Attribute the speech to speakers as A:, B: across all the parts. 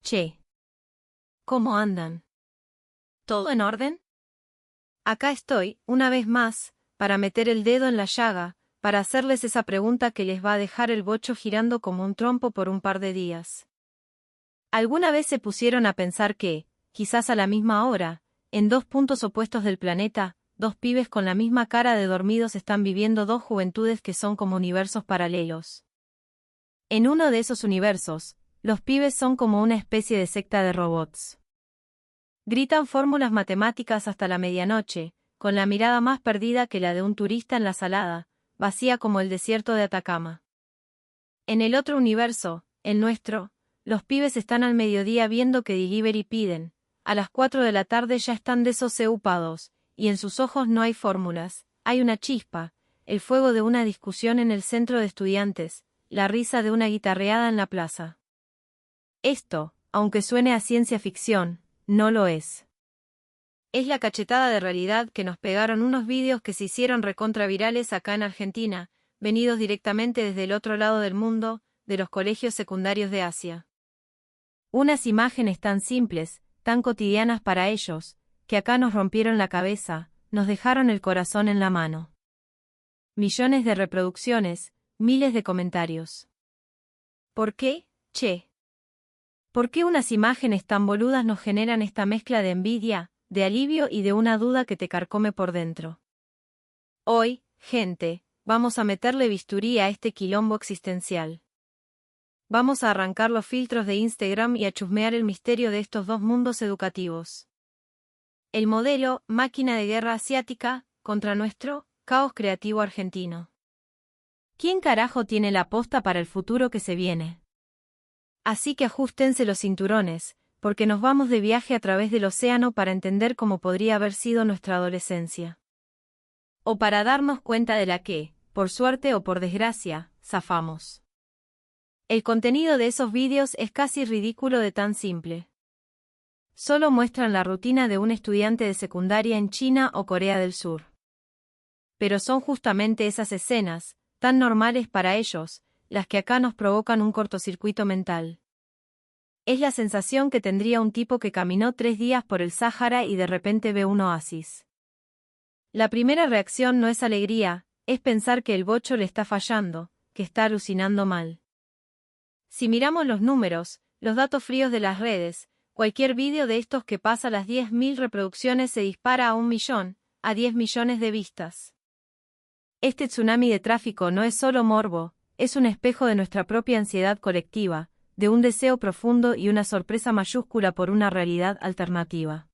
A: Che. ¿Cómo andan? ¿Todo en orden? Acá estoy, una vez más, para meter el dedo en la llaga, para hacerles esa pregunta que les va a dejar el bocho girando como un trompo por un par de días. ¿Alguna vez se pusieron a pensar que, quizás a la misma hora, en dos puntos opuestos del planeta, dos pibes con la misma cara de dormidos están viviendo dos juventudes que son como universos paralelos? En uno de esos universos, los pibes son como una especie de secta de robots. Gritan fórmulas matemáticas hasta la medianoche, con la mirada más perdida que la de un turista en la salada, vacía como el desierto de Atacama. En el otro universo, el nuestro, los pibes están al mediodía viendo que delivery piden, a las 4 de la tarde ya están desocupados, y en sus ojos no hay fórmulas, hay una chispa, el fuego de una discusión en el centro de estudiantes, la risa de una guitarreada en la plaza. Esto, aunque suene a ciencia ficción, no lo es. Es la cachetada de realidad que nos pegaron unos vídeos que se hicieron recontravirales acá en Argentina, venidos directamente desde el otro lado del mundo, de los colegios secundarios de Asia. Unas imágenes tan simples, tan cotidianas para ellos, que acá nos rompieron la cabeza, nos dejaron el corazón en la mano. Millones de reproducciones, miles de comentarios. ¿Por qué, che? ¿Por qué unas imágenes tan boludas nos generan esta mezcla de envidia, de alivio y de una duda que te carcome por dentro? Hoy, gente, vamos a meterle bisturí a este quilombo existencial. Vamos a arrancar los filtros de Instagram y a chusmear el misterio de estos dos mundos educativos. El modelo, máquina de guerra asiática, contra nuestro, caos creativo argentino. ¿Quién carajo tiene la posta para el futuro que se viene? Así que ajustense los cinturones, porque nos vamos de viaje a través del océano para entender cómo podría haber sido nuestra adolescencia. O para darnos cuenta de la que, por suerte o por desgracia, zafamos. El contenido de esos vídeos es casi ridículo de tan simple. Solo muestran la rutina de un estudiante de secundaria en China o Corea del Sur. Pero son justamente esas escenas, tan normales para ellos, las que acá nos provocan un cortocircuito mental. Es la sensación que tendría un tipo que caminó 3 días por el Sáhara y de repente ve un oasis. La primera reacción no es alegría, es pensar que el bocho le está fallando, que está alucinando mal. Si miramos los números, los datos fríos de las redes, cualquier vídeo de estos que pasa las 10.000 reproducciones se dispara a 1 millón, a 10 millones de vistas. Este tsunami de tráfico no es solo morbo, es un espejo de nuestra propia ansiedad colectiva, de un deseo profundo y una sorpresa mayúscula por una realidad alternativa.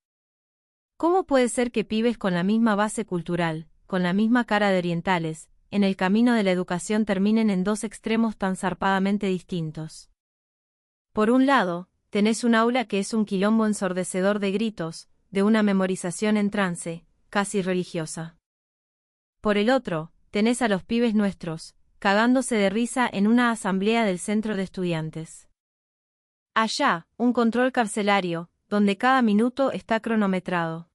A: ¿Cómo puede ser que pibes con la misma base cultural, con la misma cara de orientales, en el camino de la educación terminen en dos extremos tan zarpadamente distintos? Por un lado, tenés un aula que es un quilombo ensordecedor de gritos, de una memorización en trance, casi religiosa. Por el otro, tenés a los pibes nuestros, cagándose de risa en una asamblea del centro de estudiantes. Allá, un control carcelario, donde cada minuto está cronometrado.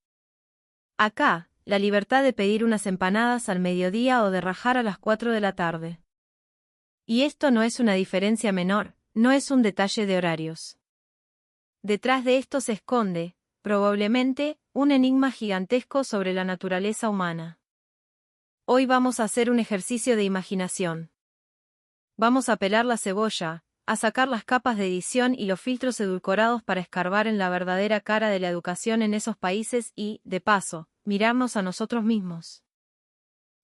A: Acá, la libertad de pedir unas empanadas al mediodía o de rajar a las 4 de la tarde. Y esto no es una diferencia menor, no es un detalle de horarios. Detrás de esto se esconde, probablemente, un enigma gigantesco sobre la naturaleza humana. Hoy vamos a hacer un ejercicio de imaginación. Vamos a pelar la cebolla, a sacar las capas de edición y los filtros edulcorados para escarbar en la verdadera cara de la educación en esos países y, de paso, mirarnos a nosotros mismos.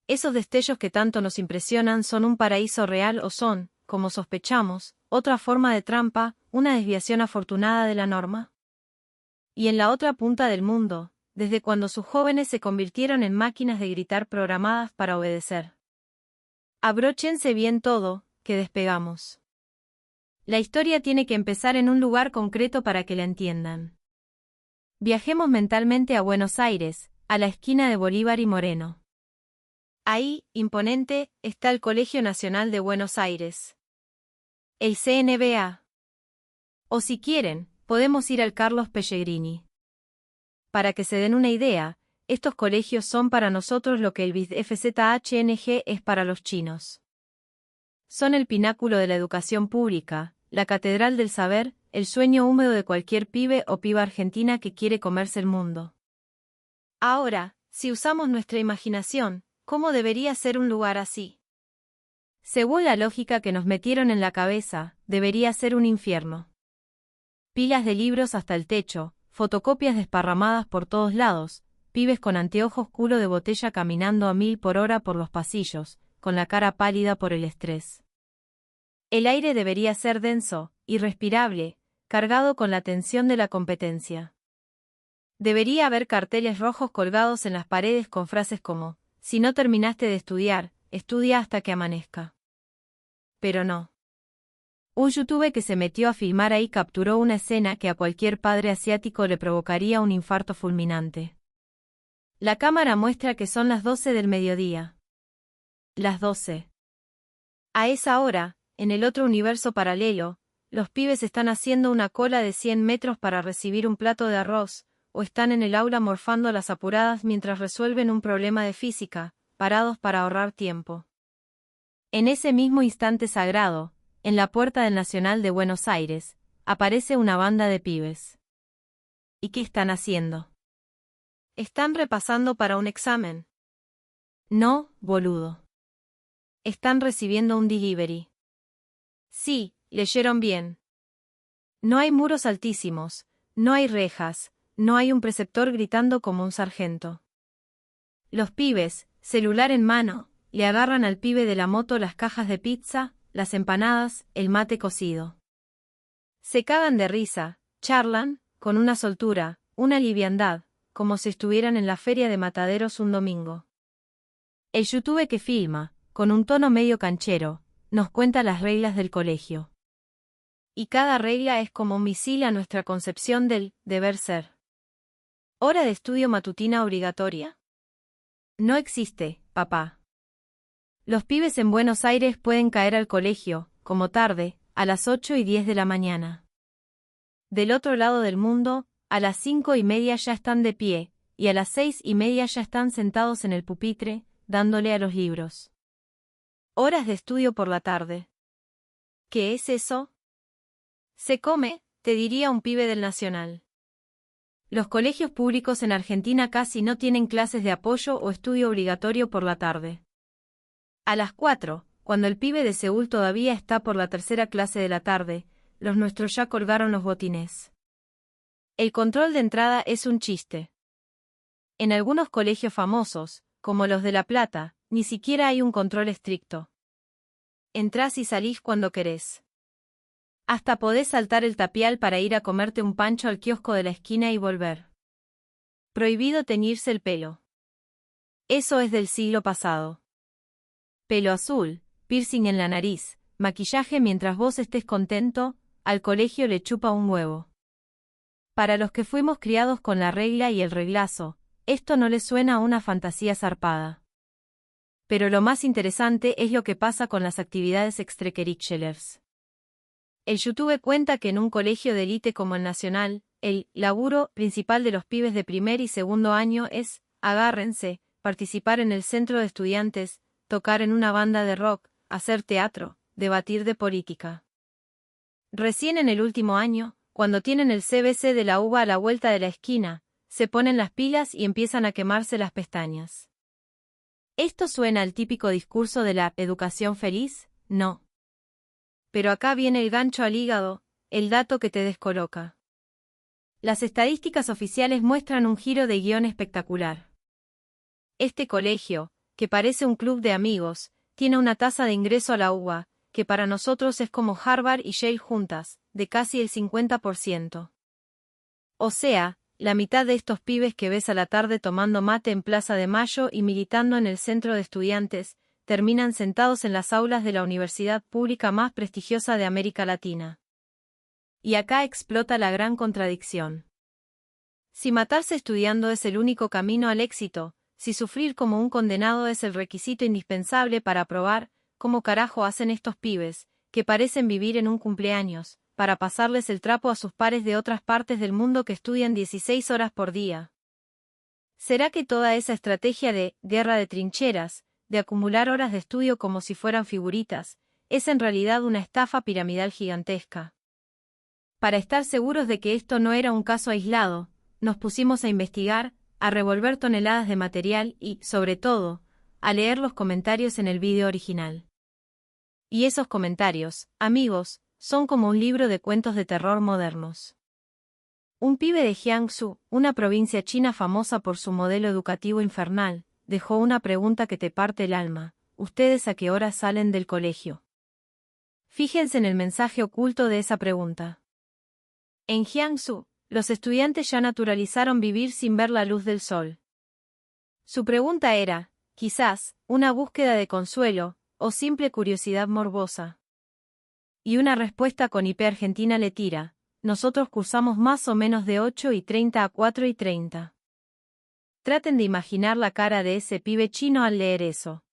A: ¿Esos destellos que tanto nos impresionan son un paraíso real o son, como sospechamos, otra forma de trampa, una desviación afortunada de la norma? Y en la otra punta del mundo, desde cuando sus jóvenes se convirtieron en máquinas de gritar programadas para obedecer. Abróchense bien todo, que despegamos. La historia tiene que empezar en un lugar concreto para que la entiendan. Viajemos mentalmente a Buenos Aires, a la esquina de Bolívar y Moreno. Ahí, imponente, está el Colegio Nacional de Buenos Aires. El CNBA. O si quieren, podemos ir al Carlos Pellegrini. Para que se den una idea, estos colegios son para nosotros lo que el BIDFZHNG es para los chinos. Son el pináculo de la educación pública, la catedral del saber, el sueño húmedo de cualquier pibe o piba argentina que quiere comerse el mundo. Ahora, si usamos nuestra imaginación, ¿cómo debería ser un lugar así? Según la lógica que nos metieron en la cabeza, debería ser un infierno. Pilas de libros hasta el techo, fotocopias desparramadas por todos lados, pibes con anteojos culo de botella caminando a 1000 por hora por los pasillos, con la cara pálida por el estrés. El aire debería ser denso, irrespirable, cargado con la tensión de la competencia. Debería haber carteles rojos colgados en las paredes con frases como: si no terminaste de estudiar, estudia hasta que amanezca. Pero no. Un youtuber que se metió a filmar ahí capturó una escena que a cualquier padre asiático le provocaría un infarto fulminante. La cámara muestra que son las 12 del mediodía. Las 12. A esa hora, en el otro universo paralelo, los pibes están haciendo una cola de 100 metros para recibir un plato de arroz, o están en el aula morfando a las apuradas mientras resuelven un problema de física, parados para ahorrar tiempo. En ese mismo instante sagrado, en la puerta del Nacional de Buenos Aires, aparece una banda de pibes. ¿Y qué están haciendo? ¿Están repasando para un examen? No, boludo. Están recibiendo un delivery. Sí, leyeron bien. No hay muros altísimos, no hay rejas, no hay un preceptor gritando como un sargento. Los pibes, celular en mano, le agarran al pibe de la moto las cajas de pizza, las empanadas, el mate cocido. Se cagan de risa, charlan, con una soltura, una liviandad, como si estuvieran en la feria de Mataderos un domingo. El youtuber que filma, con un tono medio canchero, nos cuenta las reglas del colegio. Y cada regla es como un misil a nuestra concepción del deber ser. ¿Hora de estudio matutina obligatoria? No existe, papá. Los pibes en Buenos Aires pueden caer al colegio, como tarde, a las 8:10 de la mañana. Del otro lado del mundo, a las 5:30 ya están de pie, y a las 6:30 ya están sentados en el pupitre, dándole a los libros. Horas de estudio por la tarde. ¿Qué es eso? Se come, te diría un pibe del Nacional. Los colegios públicos en Argentina casi no tienen clases de apoyo o estudio obligatorio por la tarde. A las 4, cuando el pibe de Seúl todavía está por la tercera clase de la tarde, los nuestros ya colgaron los botines. El control de entrada es un chiste. En algunos colegios famosos, como los de La Plata, ni siquiera hay un control estricto. Entrás y salís cuando querés. Hasta podés saltar el tapial para ir a comerte un pancho al kiosco de la esquina y volver. Prohibido teñirse el pelo. Eso es del siglo pasado. Pelo azul, piercing en la nariz, maquillaje mientras vos estés contento, al colegio le chupa un huevo. Para los que fuimos criados con la regla y el reglazo, esto no les suena a una fantasía zarpada. Pero lo más interesante es lo que pasa con las actividades extracurriculares. El youtuber cuenta que en un colegio de élite como el Nacional, el laburo principal de los pibes de primer y segundo año es, agárrense, participar en el centro de estudiantes, tocar en una banda de rock, hacer teatro, debatir de política. Recién en el último año, cuando tienen el CBC de la uva a la vuelta de la esquina, se ponen las pilas y empiezan a quemarse las pestañas. ¿Esto suena al típico discurso de la educación feliz? No. Pero acá viene el gancho al hígado, el dato que te descoloca. Las estadísticas oficiales muestran un giro de guión espectacular. Este colegio, que parece un club de amigos, tiene una tasa de ingreso a la UBA, que para nosotros es como Harvard y Yale juntas, de casi el 50%. O sea, la mitad de estos pibes que ves a la tarde tomando mate en Plaza de Mayo y militando en el centro de estudiantes, terminan sentados en las aulas de la universidad pública más prestigiosa de América Latina. Y acá explota la gran contradicción. Si matarse estudiando es el único camino al éxito, si sufrir como un condenado es el requisito indispensable para aprobar, ¿cómo carajo hacen estos pibes, que parecen vivir en un cumpleaños, para pasarles el trapo a sus pares de otras partes del mundo que estudian 16 horas por día? ¿Será que toda esa estrategia de guerra de trincheras, de acumular horas de estudio como si fueran figuritas, es en realidad una estafa piramidal gigantesca. Para estar seguros de que esto no era un caso aislado, nos pusimos a investigar, a revolver toneladas de material y, sobre todo, a leer los comentarios en el vídeo original. Y esos comentarios, amigos, son como un libro de cuentos de terror modernos. Un pibe de Jiangsu, una provincia china famosa por su modelo educativo infernal, dejó una pregunta que te parte el alma: ¿ustedes a qué hora salen del colegio? Fíjense en el mensaje oculto de esa pregunta. En Jiangsu, los estudiantes ya naturalizaron vivir sin ver la luz del sol. Su pregunta era, quizás, una búsqueda de consuelo, o simple curiosidad morbosa. Y una respuesta con IP argentina le tira: nosotros cursamos más o menos de 8:30 a 4:30. Traten de imaginar la cara de ese pibe chino al leer eso.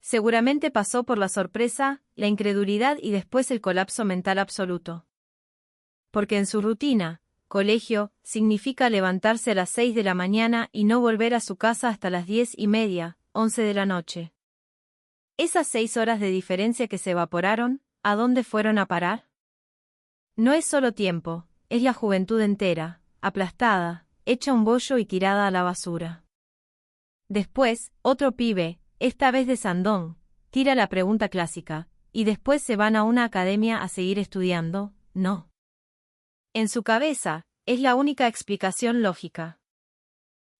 A: Seguramente pasó por la sorpresa, la incredulidad y después el colapso mental absoluto. Porque en su rutina, colegio, significa levantarse a las 6 de la mañana y no volver a su casa hasta las 10:30, 11 de la noche. Esas 6 horas de diferencia que se evaporaron, ¿a dónde fueron a parar? No es solo tiempo, es la juventud entera, aplastada, hecha un bollo y tirada a la basura. Después, otro pibe, esta vez de Shandong, tira la pregunta clásica: ¿y después se van a una academia a seguir estudiando? No. En su cabeza, es la única explicación lógica.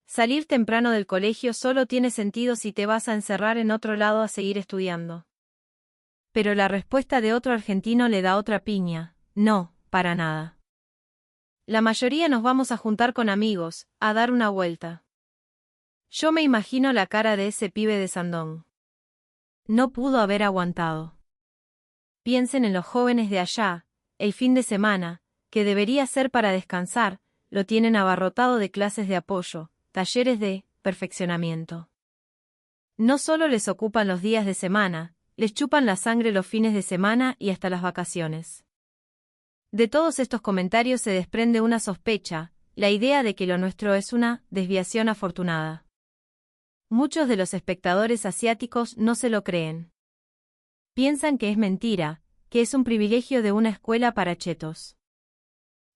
A: Salir temprano del colegio solo tiene sentido si te vas a encerrar en otro lado a seguir estudiando. Pero la respuesta de otro argentino le da otra piña: no, para nada. La mayoría nos vamos a juntar con amigos, a dar una vuelta. Yo me imagino la cara de ese pibe de Shandong. No pudo haber aguantado. Piensen en los jóvenes de allá, el fin de semana, que debería ser para descansar, lo tienen abarrotado de clases de apoyo, talleres de perfeccionamiento. No solo les ocupan los días de semana, les chupan la sangre los fines de semana y hasta las vacaciones. De todos estos comentarios se desprende una sospecha, la idea de que lo nuestro es una desviación afortunada. Muchos de los espectadores asiáticos no se lo creen. Piensan que es mentira, que es un privilegio de una escuela para chetos.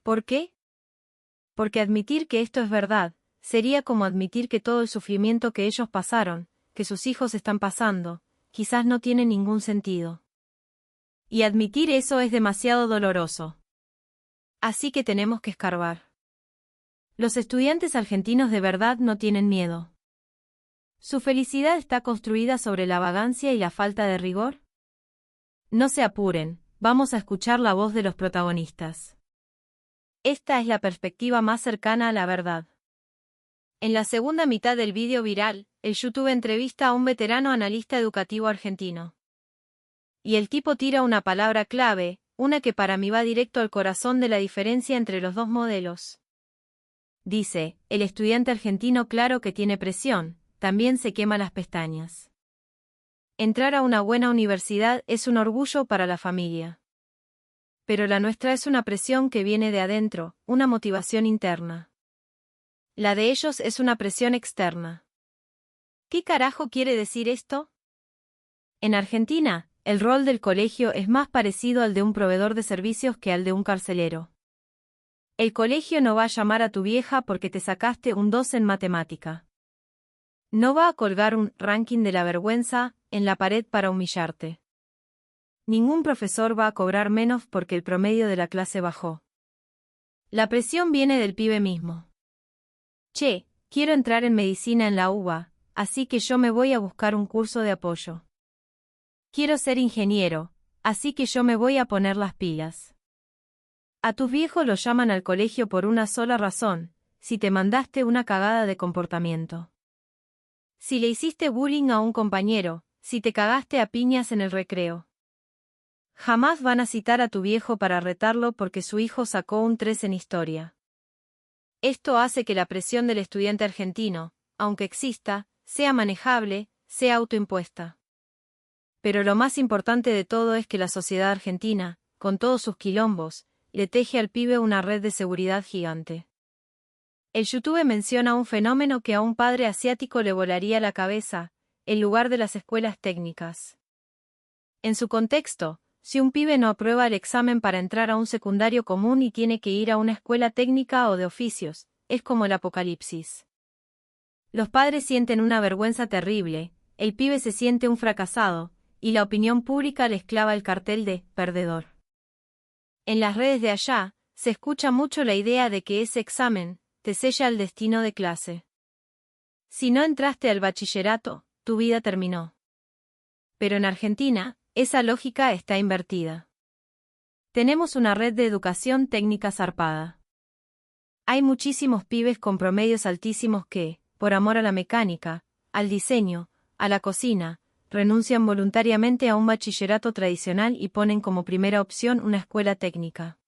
A: ¿Por qué? Porque admitir que esto es verdad, sería como admitir que todo el sufrimiento que ellos pasaron, que sus hijos están pasando, quizás no tiene ningún sentido. Y admitir eso es demasiado doloroso. Así que tenemos que escarbar. Los estudiantes argentinos de verdad no tienen miedo. ¿Su felicidad está construida sobre la vagancia y la falta de rigor? No se apuren, vamos a escuchar la voz de los protagonistas. Esta es la perspectiva más cercana a la verdad. En la segunda mitad del vídeo viral, el YouTube entrevista a un veterano analista educativo argentino. Y el tipo tira una palabra clave, una que para mí va directo al corazón de la diferencia entre los dos modelos. Dice: el estudiante argentino claro que tiene presión, también se quema las pestañas. Entrar a una buena universidad es un orgullo para la familia. Pero la nuestra es una presión que viene de adentro, una motivación interna. La de ellos es una presión externa. ¿Qué carajo quiere decir esto? En Argentina, el rol del colegio es más parecido al de un proveedor de servicios que al de un carcelero. El colegio no va a llamar a tu vieja porque te sacaste un 2 en matemática. No va a colgar un ranking de la vergüenza en la pared para humillarte. Ningún profesor va a cobrar menos porque el promedio de la clase bajó. La presión viene del pibe mismo. Che, quiero entrar en medicina en la UBA, así que yo me voy a buscar un curso de apoyo. Quiero ser ingeniero, así que yo me voy a poner las pilas. A tus viejos los llaman al colegio por una sola razón: si te mandaste una cagada de comportamiento. Si le hiciste bullying a un compañero, si te cagaste a piñas en el recreo. Jamás van a citar a tu viejo para retarlo porque su hijo sacó un 3 en historia. Esto hace que la presión del estudiante argentino, aunque exista, sea manejable, sea autoimpuesta. Pero lo más importante de todo es que la sociedad argentina, con todos sus quilombos, le teje al pibe una red de seguridad gigante. El YouTube menciona un fenómeno que a un padre asiático le volaría la cabeza: el lugar de las escuelas técnicas. En su contexto, si un pibe no aprueba el examen para entrar a un secundario común y tiene que ir a una escuela técnica o de oficios, es como el apocalipsis. Los padres sienten una vergüenza terrible, el pibe se siente un fracasado, y la opinión pública les clava el cartel de perdedor. En las redes de allá, se escucha mucho la idea de que ese examen te sella el destino de clase. Si no entraste al bachillerato, tu vida terminó. Pero en Argentina, esa lógica está invertida. Tenemos una red de educación técnica zarpada. Hay muchísimos pibes con promedios altísimos que, por amor a la mecánica, al diseño, a la cocina, renuncian voluntariamente a un bachillerato tradicional y ponen como primera opción una escuela técnica.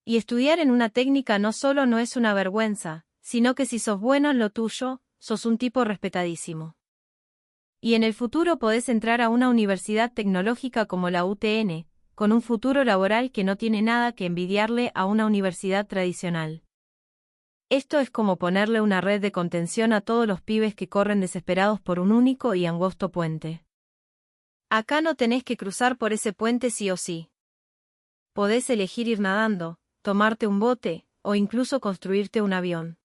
A: Y estudiar en una técnica no solo no es una vergüenza, sino que si sos bueno en lo tuyo, sos un tipo respetadísimo. Y en el futuro podés entrar a una universidad tecnológica como la UTN, con un futuro laboral que no tiene nada que envidiarle a una universidad tradicional. Esto es como ponerle una red de contención a todos los pibes que corren desesperados por un único y angosto puente. Acá no tenés que cruzar por ese puente sí o sí. Podés elegir ir nadando, tomarte un bote, o incluso construirte un avión.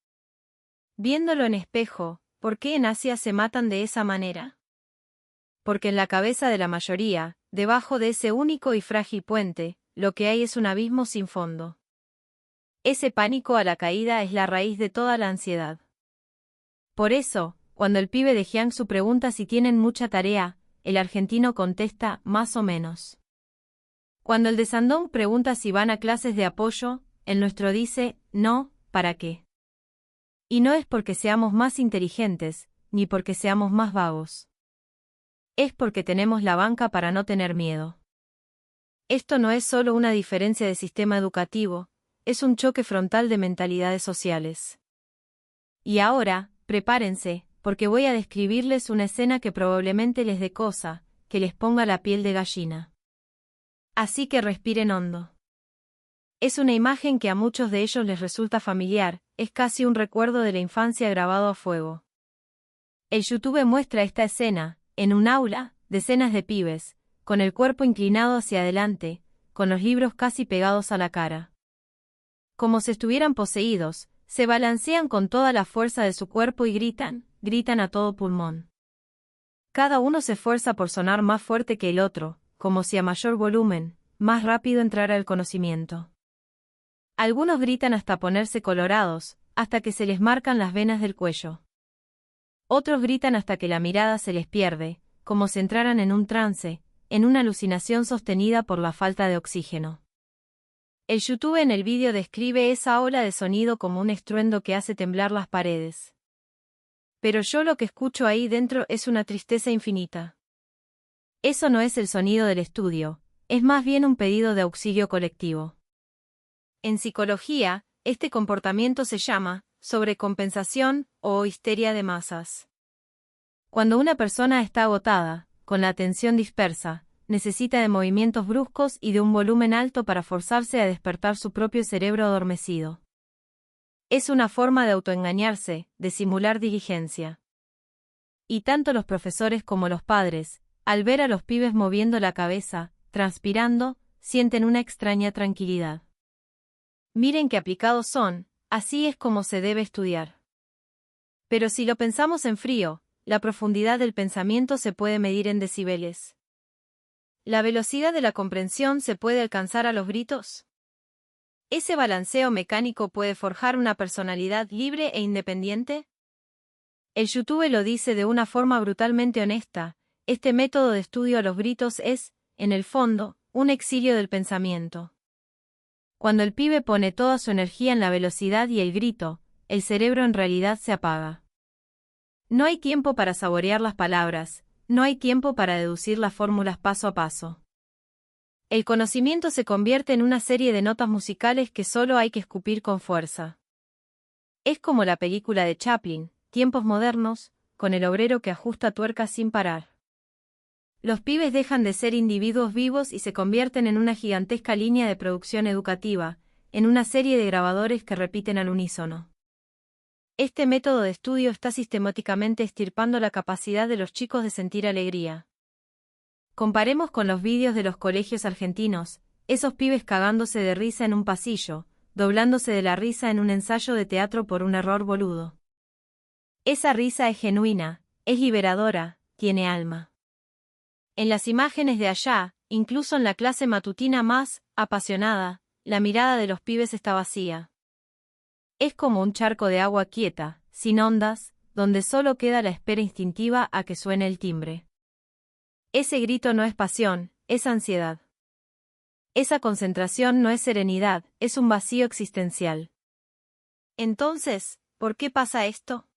A: Viéndolo en espejo, ¿por qué en Asia se matan de esa manera? Porque en la cabeza de la mayoría, debajo de ese único y frágil puente, lo que hay es un abismo sin fondo. Ese pánico a la caída es la raíz de toda la ansiedad. Por eso, cuando el pibe de Jiangsu pregunta si tienen mucha tarea, el argentino contesta más o menos. Cuando el de Shandong pregunta si van a clases de apoyo, el nuestro dice, no, ¿para qué? Y no es porque seamos más inteligentes, ni porque seamos más vagos. Es porque tenemos la banca para no tener miedo. Esto no es solo una diferencia de sistema educativo, es un choque frontal de mentalidades sociales. Y ahora, prepárense, porque voy a describirles una escena que probablemente les dé cosa, que les ponga la piel de gallina. Así que respiren hondo. Es una imagen que a muchos de ellos les resulta familiar, es casi un recuerdo de la infancia grabado a fuego. El YouTube muestra esta escena, en un aula, decenas de pibes, con el cuerpo inclinado hacia adelante, con los libros casi pegados a la cara. Como si estuvieran poseídos, se balancean con toda la fuerza de su cuerpo y gritan a todo pulmón. Cada uno se esfuerza por sonar más fuerte que el otro, como si a mayor volumen, más rápido entrara el conocimiento. Algunos gritan hasta ponerse colorados, hasta que se les marcan las venas del cuello. Otros gritan hasta que la mirada se les pierde, como si entraran en un trance, en una alucinación sostenida por la falta de oxígeno. El YouTube en el vídeo describe esa ola de sonido como un estruendo que hace temblar las paredes. Pero yo lo que escucho ahí dentro es una tristeza infinita. Eso no es el sonido del estudio, es más bien un pedido de auxilio colectivo. En psicología, este comportamiento se llama sobrecompensación o histeria de masas. Cuando una persona está agotada, con la atención dispersa, necesita de movimientos bruscos y de un volumen alto para forzarse a despertar su propio cerebro adormecido. Es una forma de autoengañarse, de simular diligencia. Y tanto los profesores como los padres, al ver a los pibes moviendo la cabeza, transpirando, sienten una extraña tranquilidad. Miren qué aplicados son, así es como se debe estudiar. Pero si lo pensamos en frío, la profundidad del pensamiento se puede medir en decibeles. ¿La velocidad de la comprensión se puede alcanzar a los gritos? ¿Ese balanceo mecánico puede forjar una personalidad libre e independiente? El YouTube lo dice de una forma brutalmente honesta, este método de estudio a los gritos es, en el fondo, un exilio del pensamiento. Cuando el pibe pone toda su energía en la velocidad y el grito, el cerebro en realidad se apaga. No hay tiempo para saborear las palabras, no hay tiempo para deducir las fórmulas paso a paso. El conocimiento se convierte en una serie de notas musicales que solo hay que escupir con fuerza. Es como la película de Chaplin, Tiempos modernos, con el obrero que ajusta tuercas sin parar. Los pibes dejan de ser individuos vivos y se convierten en una gigantesca línea de producción educativa, en una serie de grabadores que repiten al unísono. Este método de estudio está sistemáticamente extirpando la capacidad de los chicos de sentir alegría. Comparemos con los vídeos de los colegios argentinos, esos pibes cagándose de risa en un pasillo, doblándose de la risa en un ensayo de teatro por un error boludo. Esa risa es genuina, es liberadora, tiene alma. En las imágenes de allá, incluso en la clase matutina más apasionada, la mirada de los pibes está vacía. Es como un charco de agua quieta, sin ondas, donde solo queda la espera instintiva a que suene el timbre. Ese grito no es pasión, es ansiedad. Esa concentración no es serenidad, es un vacío existencial. Entonces, ¿por qué pasa esto?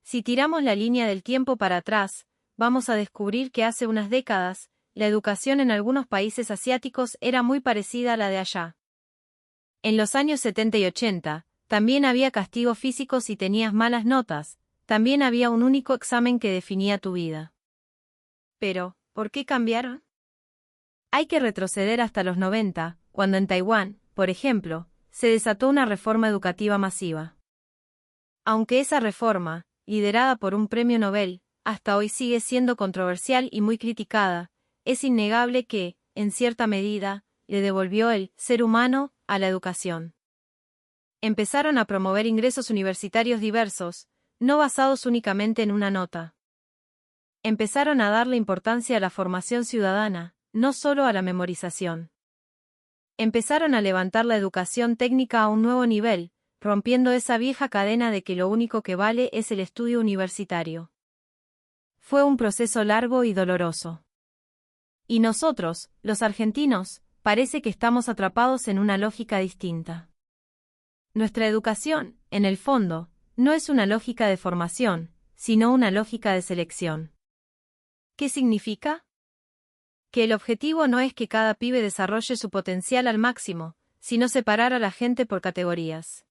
A: Si tiramos la línea del tiempo para atrás, vamos a descubrir que hace unas décadas, la educación en algunos países asiáticos era muy parecida a la de allá. En los años 70 y 80, también había castigo físico si tenías malas notas, también había un único examen que definía tu vida. Pero, ¿por qué cambiaron? Hay que retroceder hasta los 90, cuando en Taiwán, por ejemplo, se desató una reforma educativa masiva. Aunque esa reforma, liderada por un premio Nobel, hasta hoy sigue siendo controversial y muy criticada, es innegable que, en cierta medida, le devolvió el ser humano a la educación. Empezaron a promover ingresos universitarios diversos, no basados únicamente en una nota. Empezaron a darle importancia a la formación ciudadana, no solo a la memorización. Empezaron a levantar la educación técnica a un nuevo nivel, rompiendo esa vieja cadena de que lo único que vale es el estudio universitario. Fue un proceso largo y doloroso. Y nosotros, los argentinos, parece que estamos atrapados en una lógica distinta. Nuestra educación, en el fondo, no es una lógica de formación, sino una lógica de selección. ¿Qué significa? Que el objetivo no es que cada pibe desarrolle su potencial al máximo, sino separar a la gente por categorías.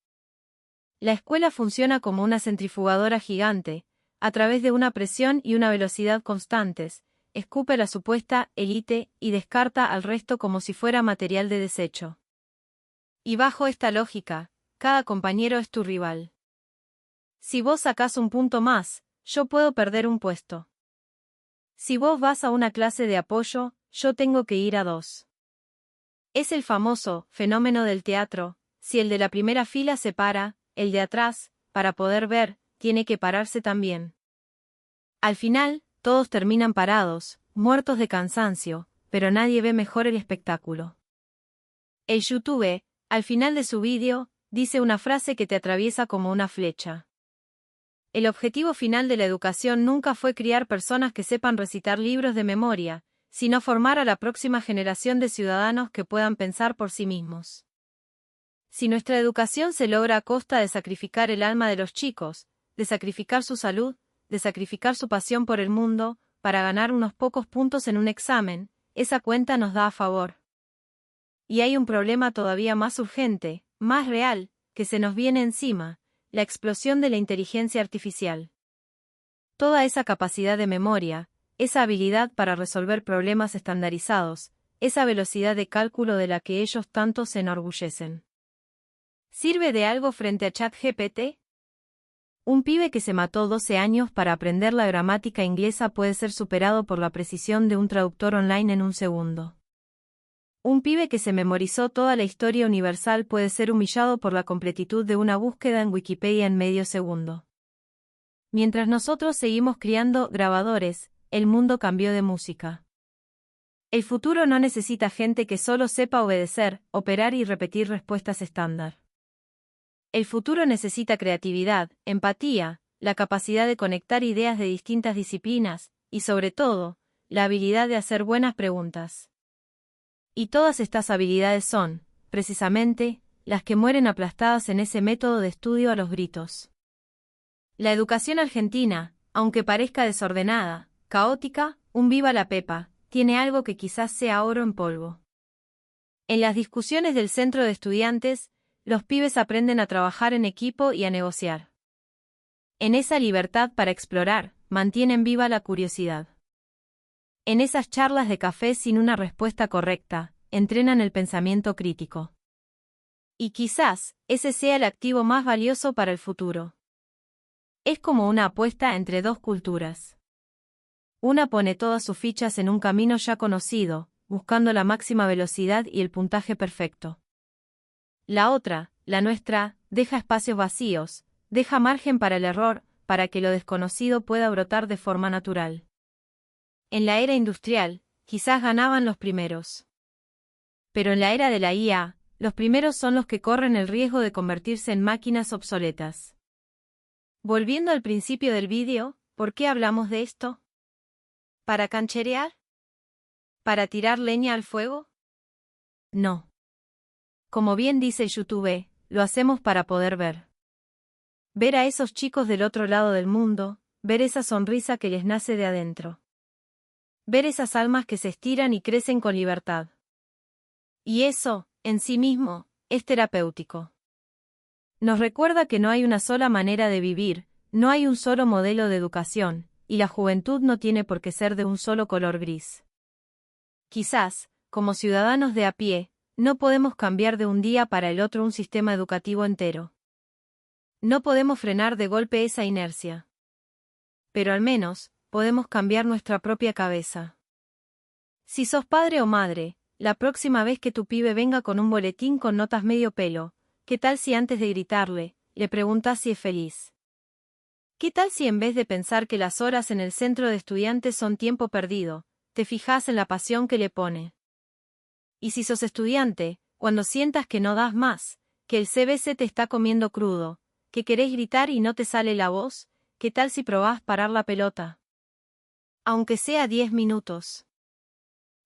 A: La escuela funciona como una centrifugadora gigante, a través de una presión y una velocidad constantes, escupe la supuesta élite y descarta al resto como si fuera material de desecho. Y bajo esta lógica, cada compañero es tu rival. Si vos sacás un punto más, yo puedo perder un puesto. Si vos vas a una clase de apoyo, yo tengo que ir a 2. Es el famoso fenómeno del teatro: si el de la primera fila se para, el de atrás, para poder ver, tiene que pararse también. Al final, todos terminan parados, muertos de cansancio, pero nadie ve mejor el espectáculo. El YouTube, al final de su vídeo, dice una frase que te atraviesa como una flecha. El objetivo final de la educación nunca fue criar personas que sepan recitar libros de memoria, sino formar a la próxima generación de ciudadanos que puedan pensar por sí mismos. Si nuestra educación se logra a costa de sacrificar el alma de los chicos, de sacrificar su salud, de sacrificar su pasión por el mundo, para ganar unos pocos puntos en un examen, esa cuenta nos da a favor. Y hay un problema todavía más urgente, más real, que se nos viene encima: la explosión de la inteligencia artificial. Toda esa capacidad de memoria, esa habilidad para resolver problemas estandarizados, esa velocidad de cálculo de la que ellos tanto se enorgullecen. ¿Sirve de algo frente a ChatGPT? Un pibe que se mató 12 años para aprender la gramática inglesa puede ser superado por la precisión de un traductor online en un segundo. Un pibe que se memorizó toda la historia universal puede ser humillado por la completitud de una búsqueda en Wikipedia en medio segundo. Mientras nosotros seguimos criando grabadores, el mundo cambió de música. El futuro no necesita gente que solo sepa obedecer, operar y repetir respuestas estándar. El futuro necesita creatividad, empatía, la capacidad de conectar ideas de distintas disciplinas, y sobre todo, la habilidad de hacer buenas preguntas. Y todas estas habilidades son, precisamente, las que mueren aplastadas en ese método de estudio a los gritos. La educación argentina, aunque parezca desordenada, caótica, un viva la pepa, tiene algo que quizás sea oro en polvo. En las discusiones del centro de estudiantes, los pibes aprenden a trabajar en equipo y a negociar. En esa libertad para explorar, mantienen viva la curiosidad. En esas charlas de café sin una respuesta correcta, entrenan el pensamiento crítico. Y quizás, ese sea el activo más valioso para el futuro. Es como una apuesta entre dos culturas. Una pone todas sus fichas en un camino ya conocido, buscando la máxima velocidad y el puntaje perfecto. La otra, la nuestra, deja espacios vacíos, deja margen para el error, para que lo desconocido pueda brotar de forma natural. En la era industrial, quizás ganaban los primeros. Pero en la era de la IA, los primeros son los que corren el riesgo de convertirse en máquinas obsoletas. Volviendo al principio del vídeo, ¿por qué hablamos de esto? ¿Para cancherear? ¿Para tirar leña al fuego? No. Como bien dice YouTube, lo hacemos para poder ver. Ver a esos chicos del otro lado del mundo, ver esa sonrisa que les nace de adentro. Ver esas almas que se estiran y crecen con libertad. Y eso, en sí mismo, es terapéutico. Nos recuerda que no hay una sola manera de vivir, no hay un solo modelo de educación, y la juventud no tiene por qué ser de un solo color gris. Quizás, como ciudadanos de a pie, no podemos cambiar de un día para el otro un sistema educativo entero. No podemos frenar de golpe esa inercia. Pero al menos, podemos cambiar nuestra propia cabeza. Si sos padre o madre, la próxima vez que tu pibe venga con un boletín con notas medio pelo, ¿qué tal si antes de gritarle, le preguntás si es feliz? ¿Qué tal si en vez de pensar que las horas en el centro de estudiantes son tiempo perdido, te fijas en la pasión que le pone? Y si sos estudiante, cuando sientas que no das más, que el CBC te está comiendo crudo, que querés gritar y no te sale la voz, ¿qué tal si probás parar la pelota? Aunque sea 10 minutos.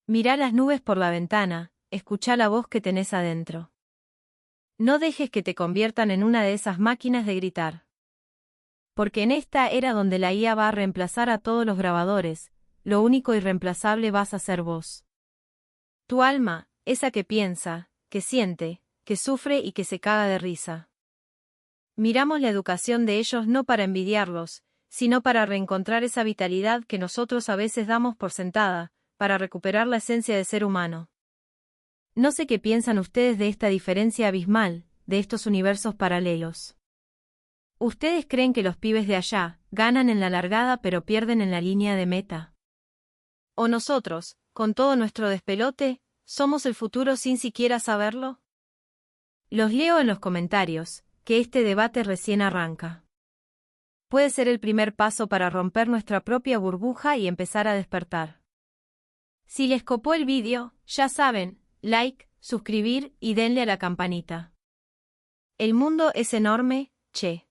A: Mirá las nubes por la ventana, escuchá la voz que tenés adentro. No dejes que te conviertan en una de esas máquinas de gritar. Porque en esta era donde la IA va a reemplazar a todos los grabadores, lo único irreemplazable vas a ser vos. Tu alma, esa que piensa, que siente, que sufre y que se caga de risa. Miramos la educación de ellos no para envidiarlos, sino para reencontrar esa vitalidad que nosotros a veces damos por sentada, para recuperar la esencia de ser humano. No sé qué piensan ustedes de esta diferencia abismal, de estos universos paralelos. ¿Ustedes creen que los pibes de allá ganan en la largada pero pierden en la línea de meta? ¿O nosotros, con todo nuestro despelote, somos el futuro sin siquiera saberlo? Los leo en los comentarios, que este debate recién arranca. Puede ser el primer paso para romper nuestra propia burbuja y empezar a despertar. Si les copó el vídeo, ya saben, like, suscribir y denle a la campanita. El mundo es enorme, che.